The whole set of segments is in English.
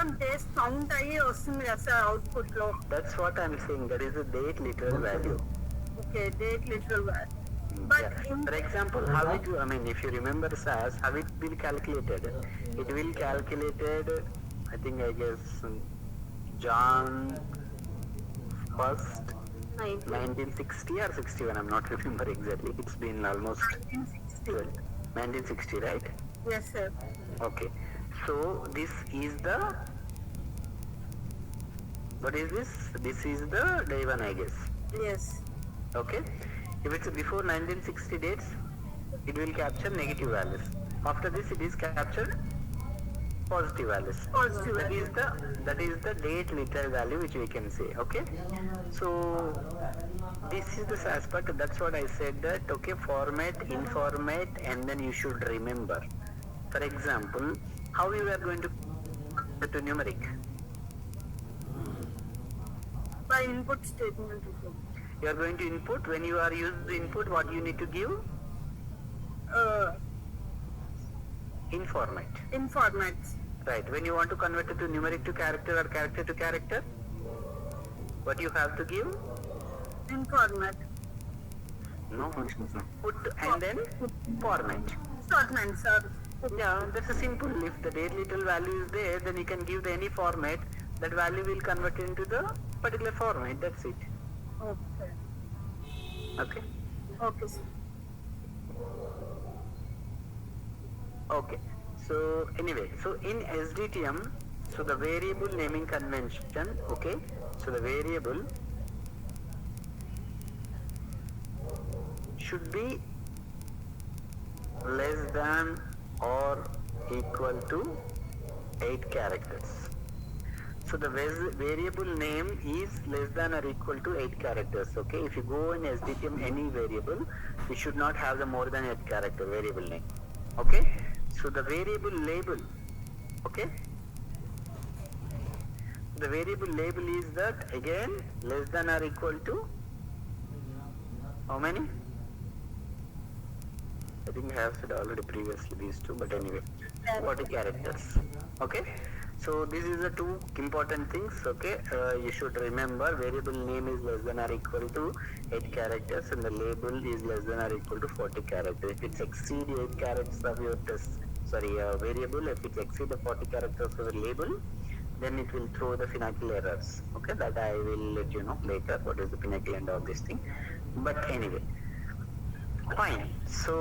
మొత్తం days count అయ్యి వస్తుంది కదా సార్ అవుట్పుట్ లో. That's what I'm saying. That is the date literal value. Okay date literal value. Yeah. For example, how it, I mean, if you remember SAS, how it will calculated? It will calculated, I think, I guess, John 1st, 1960 or 61. I'm not remember exactly. It's been almost 1960, right? Yes sir. Okay. So this is the, what is this? This is the day one, I guess. Yes. Okay. If it's before 1960 dates, it will capture negative values. After this, it is captured positive values. Positive That is the date literal value which we can say. Okay. So this is the SAS part. That's what I said that okay, format, informat, and then you should remember. For example, how you are going to numeric? By input statement. You are going to input. When you are using the input, what you need to give? In format. In formats. Right. When you want to convert it to numeric to character or character to character, what you have to give? In format. No. Put and then format. Statement sir. Yeah, that's a simple. If the date literal value is there, then you can give the any format. That value will convert into the particular format. That's it. Okay. Okay. Okay sir. Okay. So anyway, so in SDTM, so the variable naming convention, okay, so the variable should be less than or equal to 8 characters. So the variable name is less than or equal to 8 characters. Okay, if you go in SDTM any variable, you should not have the more than 8 character variable name. Okay, so the variable label, okay, the variable label is that again less than or equal to how many? I think I have said already previously these two, but anyway, 40 characters. Okay, so this is the two important things. Okay, you should remember variable name is less than or equal to 8 characters and the label is less than or equal to 40 characters. If it exceed 8 characters of your variable, if it exceed the 40 characters of the label, then it will throw the Finacle errors. Okay, that I will let you know later what is the Finacle and all this thing. But anyway, fine. So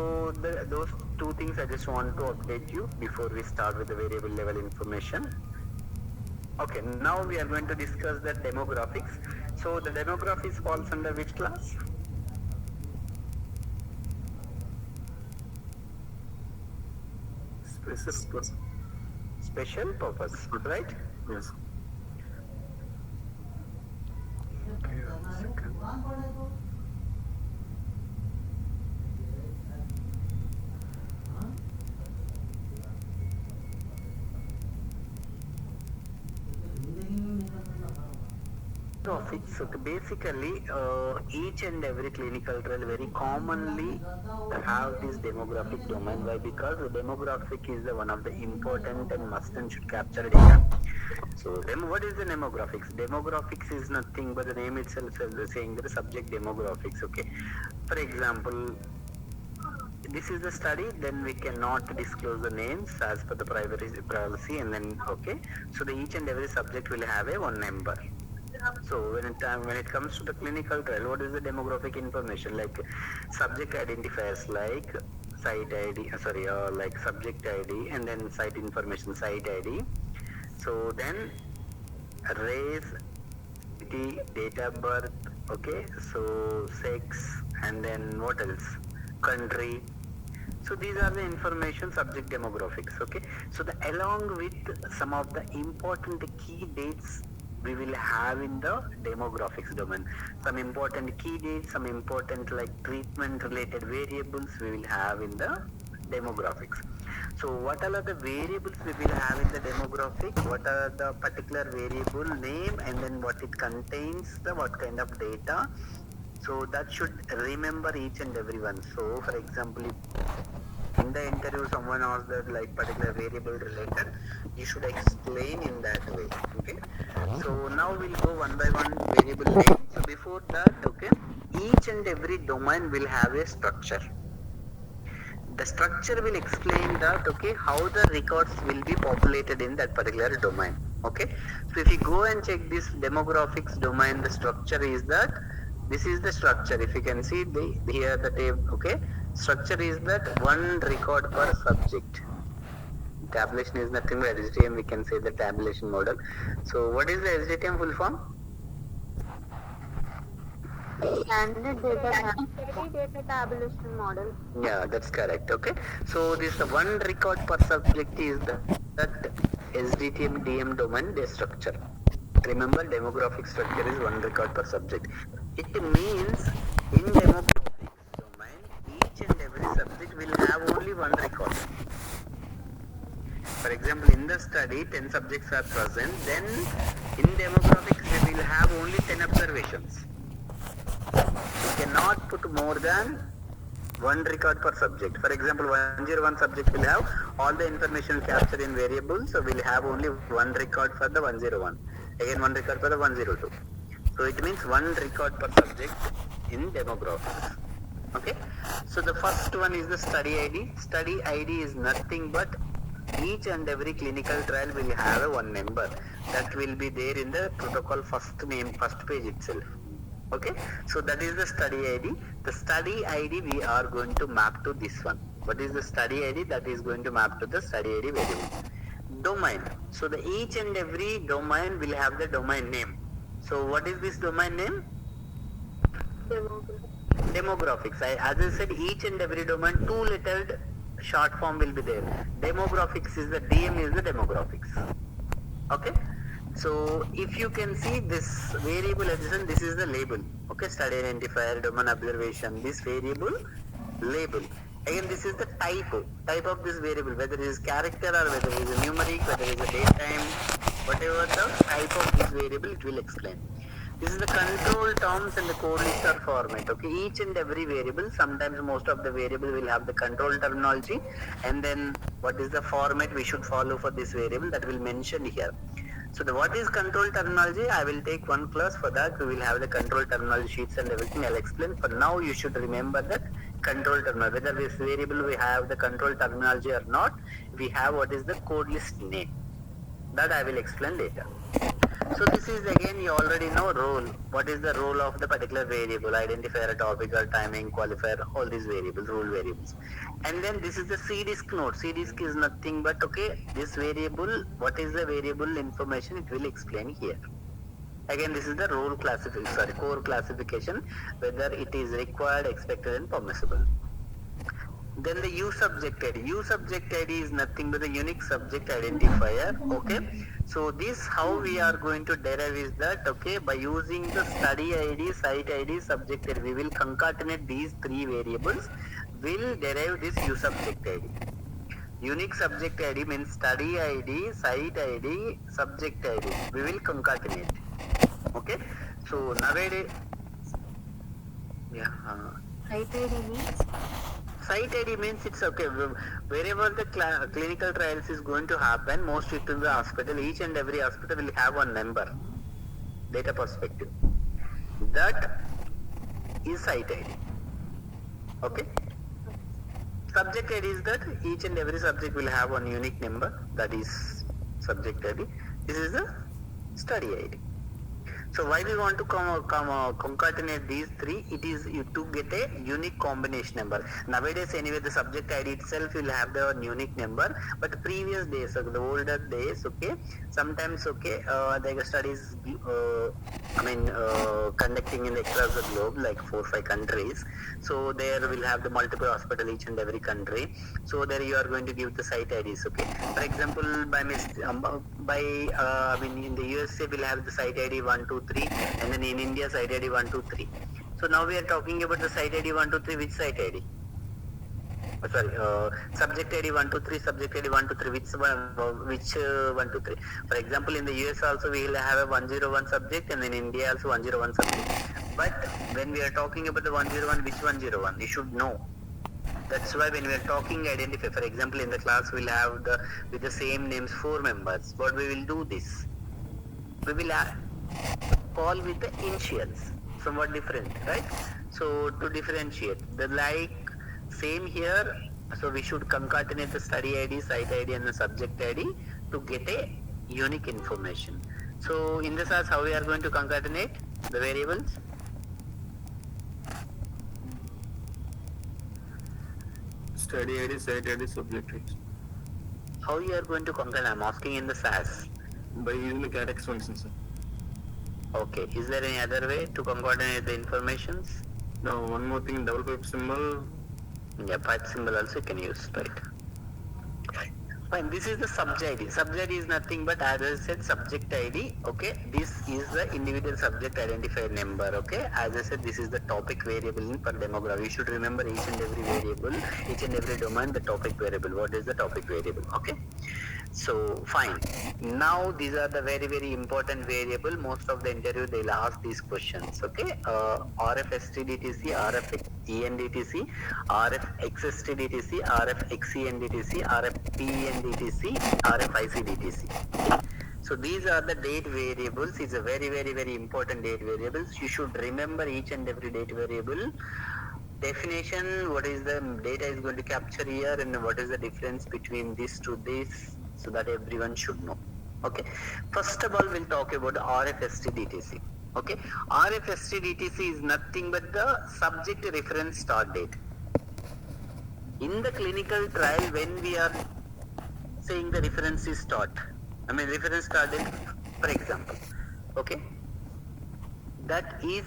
those two things I just want to update you before we start with the variable level information. Okay, now we are going to discuss the demographics. So the demographics falls under which class? Special purpose, right? Yes. Okay, one second. Demographics, so basically each and every clinical trial very commonly have this demographic domain. Why? Because the demographic is the one of the important and must and should capture data. So what is the demographics? Demographics is nothing but the name itself is saying the subject demographics. Okay, for example, this is the study, then we cannot disclose the names as per the privacy, and then okay, so the each and every subject will have a one number. So when it comes to the clinical trial, what is the demographic information? Like subject identifiers like site ID, like subject ID, and then site information, site ID. So then race, date of birth, okay, so sex, and then what else? Country. So these are the information subject demographics, okay. So along with some of the important key dates we will have in the demographics domain. Some important key dates, some important like treatment related variables we will have in the demographics. So what are the variables we will have in the demographic? What are the particular variable name, and then what it contains, what kind of data. So that should remember each and every one. So for example, in in the interview someone asks that like particular variable related, you should explain in that way. Okay, so now we'll go one by one variable name. So before that, okay, each and every domain will have a structure. The structure will explain that, okay, how the records will be populated in that particular domain. Okay, so if you go and check this demographics domain, the structure is that this is the structure. If you can see here the table, okay, structure is that one record per subject. Tabulation is nothing but SDTM, we can say the tabulation model. So what is the SDTM full form? Standard data tabulation model. Yeah, that's correct. Okay, so this one record per subject is that SDTM DM domain the structure. Remember, demographic structure is one record per subject. It means in demographics domain, each and every subject will have only one record. For example, in the study, 10 subjects are present. Then in demographics, we will have only 10 observations. You cannot put more than one record per subject. For example, 101 subject will have all the information captured in variables, so we'll have only one record for the 101. Again, one record for the 102. So it means one record per subject in demographics. Okay. So the first one is the study ID. Study ID is nothing but each and every clinical trial will have a one number that will be there in the protocol first page itself. Okay, so that is the study ID. The study ID we are going to map to this one. What is the study ID? That is going to map to the study ID variable. Domain. So the each and every domain will have the domain name. So what is this domain name? Demographics. As I said, each and every domain, two-lettered short form will be there. Demographics is the DM is the demographics. Okay. So if you can see this variable addition, this is the label. Okay, study identifier, domain observation, this variable label. Again, this is the type of this variable, whether it is character or whether it is a numeric, whether it is a date time, whatever the type of this variable, it will explain. This is the control terms and the code list or format. Okay, each and every variable, sometimes most of the variable will have the control terminology, and then what is the format we should follow for this variable, that will mention here. So what is control terminology? I will take one class for that. We will have the control terminology sheets and everything. I'll explain. For now, you should remember that control terminology. Whether this variable we have the control terminology or not, we have what is the code list name. That I will explain later. So this is again, you already know role. What is the role of the particular variable? Identifier, topical, timing, qualifier, all these variables, rule variables. And then this is the CDISC node. CDISC is nothing but, okay, this variable, what is the variable information, it will explain here. Again, this is the role classification, core classification, whether it is required, expected and permissible. Then the U subject ID. U subject ID is nothing but the unique subject identifier. Okay. So this how we are going to derive is that, okay, by using the study ID, site ID, subject ID, we will concatenate these three variables. Will derive this U subject ID. Unique subject ID means study ID, site ID, subject ID. We will concatenate. Okay. So nowadays, Site ID means? Site ID means it's okay. Wherever the clinical trials is going to happen, most it will be hospital. Each and every hospital will have one number. Data perspective. That is site ID. Okay. Subject ID is that each and every subject will have one unique number. That is subject ID. This is the study ID. So why we want to concatenate these three? It is to get a unique combination number. Nowadays, anyway, the subject ID itself will have the unique number. But previous days, the older days, okay, sometimes, okay, the studies, conducting in across the globe, like 4 or 5 countries. So there will have the multiple hospital each and every country. So there you are going to give the site IDs. Okay. For example, in the USA we'll have the site ID 1, 2, 3, and then in India site ID 1, 2, 3. So now we are talking about the site ID 1, 2, 3. Which site ID? Subject ID 1, 2, 3, subject ID 1, 2, 3. Which 1, 2, 3? For example, in the US also we will have a 101 subject, and in India also 101 subject. But when we are talking about the 101, which 101? You should know. That's why when we are talking identify, for example, in the class we'll have with the same names 4 members. What we will do this? We will call with the initials, somewhat different, right? So to differentiate, the like same here. So we should concatenate the study ID, site ID, and the subject ID to get a unique information. So in this as how we are going to concatenate the variables? Study ID, site ID, subject ID. How you are going to concatenate? I'm asking in the SAS. By using the cat expansion, sir. Okay. Is there any other way to concatenate the informations? Now, one more thing, double pipe symbol. Yeah, pipe symbol also you can use, right? Fine, this is the subject ID. Subject is nothing but, as I said, subject ID. Okay, this is the individual subject identifier number. Okay, as I said, this is the topic variable in per demograph. You should remember each and every variable, each and every domain, the topic variable. What is the topic variable? Okay, so fine. Now these are the very, very important variable. Most of the interview they'll ask these questions. Okay, RF STDTC, RF ENDTC, RF XSTDTC, RF XENDTC, RF PENDTC, RF ICDTC. So these are the date variables. It's a very, very, very important date variables. You should remember each and every date variable. Definition, what is the data is going to capture here, and what is the difference between this to this, so that everyone should know. Okay. First of all, we'll talk about RF STDTC. Okay, RF STDTC is nothing but the subject reference start date. In the clinical trial, when we are saying the reference is reference start date, for example, okay, that is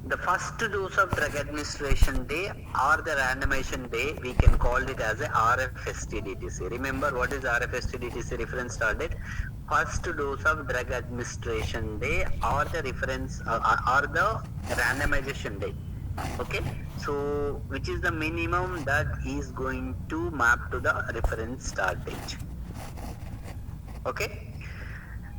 the first dose of drug administration day or the randomization day. We can call it as a RF STDTC. Remember, what is RF STDTC reference start date? First dose of drug administration day or the reference or the randomization day. Okay, so which is the minimum that is going to map to the reference start date. Okay,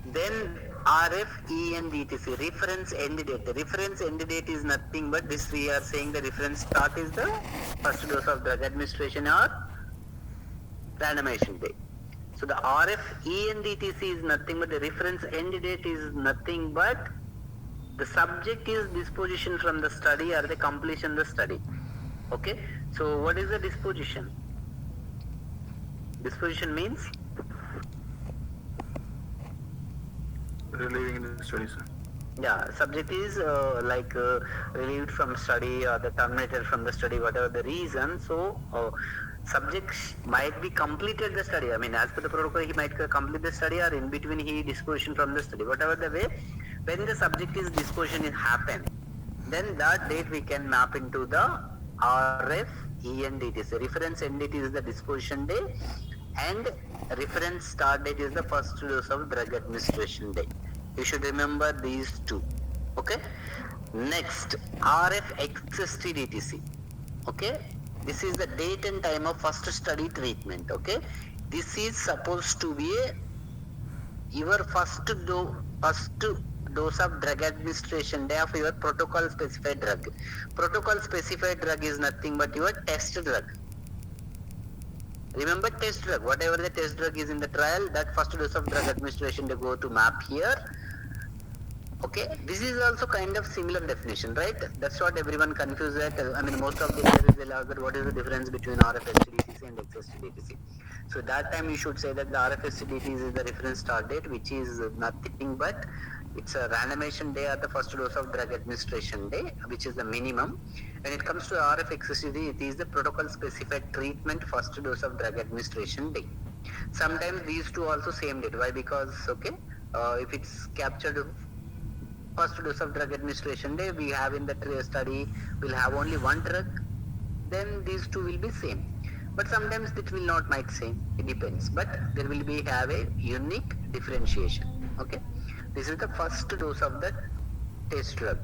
then RF ENDTC, reference end date. The reference end date is nothing but this. We are saying the reference start is the first dose of drug administration or randomization day. So the RF ENDTC is nothing but the reference end date is nothing but the subject is disposition from the study or the completion of the study. Okay, so what is the disposition? Disposition means Relieving the study, sir. yeah, subject is relieved from study or the terminated from the study, whatever the reason. So subject might be completed the study. As per the protocol, he might complete the study, or in between he disposition from the study. Whatever the way, when the subject is disposition is happened, then that date we can map into the RF ENDTC. Reference end date is the disposition day, and reference start date is the first dose of drug administration day. You should remember these two. Okay. Next, RF XSTDTC. Okay. This is the date and time of first study treatment. Okay, this is supposed to be your first dose of drug administration day of your protocol specified drug. Protocol specified drug is nothing but your test drug. Remember, test drug, whatever the test drug is in the trial, that first dose of drug administration they go to map here. Okay, this is also kind of similar definition, right? That's what everyone confuses that. Most of the interviews will ask that what is the difference between RF STDTC and XSTDTC. So that time you should say that the RF STDTC is the reference start date, which is nothing but it's a randomization day or the first dose of drug administration day, which is the minimum. When it comes to RF XSTDTC, it is the protocol specified treatment first dose of drug administration day. Sometimes these two also same date. Why? Because if it's captured first dose of drug administration day, we have in the study will have only one drug, then these two will be same. But sometimes it will not might same. It depends. But there will be have a unique differentiation. Okay, this is the first dose of the test drug.